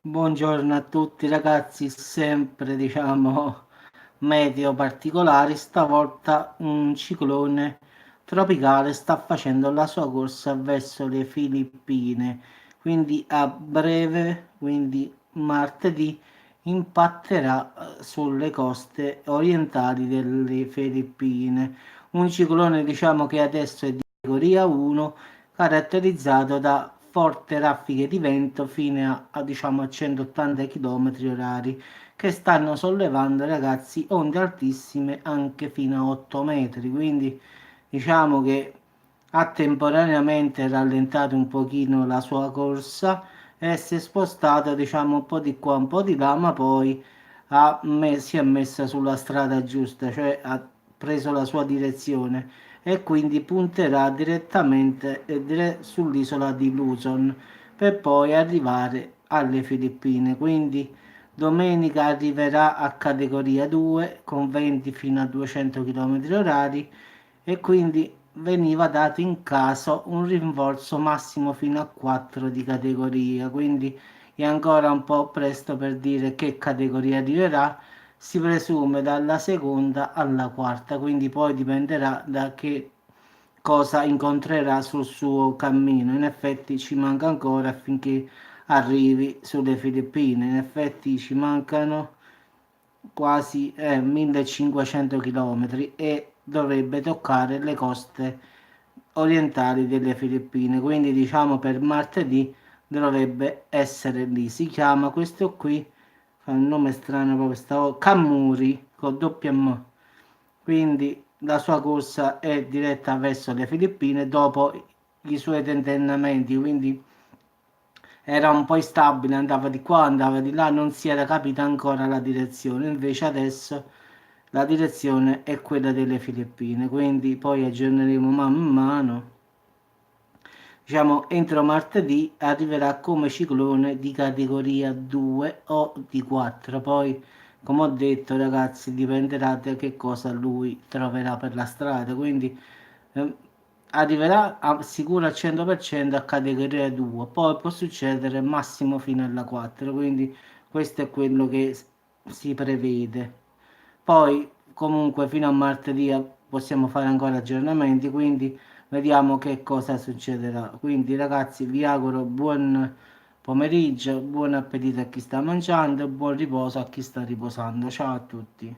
Buongiorno a tutti ragazzi, sempre meteo particolari, stavolta un ciclone tropicale sta facendo la sua corsa verso le Filippine, quindi a breve, quindi martedì, impatterà sulle coste orientali delle Filippine. Un ciclone che adesso è di categoria 1, caratterizzato da forti raffiche di vento fino a 180 km orari, che stanno sollevando, ragazzi, onde altissime anche fino a 8 metri. Quindi che ha temporaneamente rallentato un pochino la sua corsa e si è spostato, un po' di qua, un po' di là, ma poi si è messa sulla strada giusta, cioè ha preso la sua direzione e quindi punterà direttamente sull'isola di Luzon per poi arrivare alle Filippine. Quindi domenica arriverà a categoria 2 con venti fino a 200 km orari e quindi veniva dato in caso un rimborso massimo fino a 4 di categoria. Quindi è ancora un po' presto per dire che categoria arriverà, si presume dalla seconda alla quarta, quindi poi dipenderà da che cosa incontrerà sul suo cammino. In effetti ci manca ancora affinché arrivi sulle Filippine, in effetti ci mancano quasi 1500 km e dovrebbe toccare le coste orientali delle Filippine, quindi per martedì dovrebbe essere lì. Si chiama questo qui, fa un nome strano proprio, Camuri con doppia M, quindi la sua corsa è diretta verso le Filippine dopo i suoi tentennamenti, quindi era un po' instabile, andava di qua, andava di là, non si era capita ancora la direzione, invece adesso la direzione è quella delle Filippine, quindi poi aggiorneremo man mano. Entro martedì arriverà come ciclone di categoria 2 o di 4, poi come ho detto ragazzi dipenderà da che cosa lui troverà per la strada, quindi eh, arriverà sicuro al 100% a categoria 2, poi può succedere massimo fino alla 4, quindi questo è quello che si prevede. Poi comunque fino a martedì possiamo fare ancora aggiornamenti, quindi vediamo che cosa succederà. Quindi ragazzi vi auguro buon pomeriggio, buon appetito a chi sta mangiando e buon riposo a chi sta riposando. Ciao a tutti.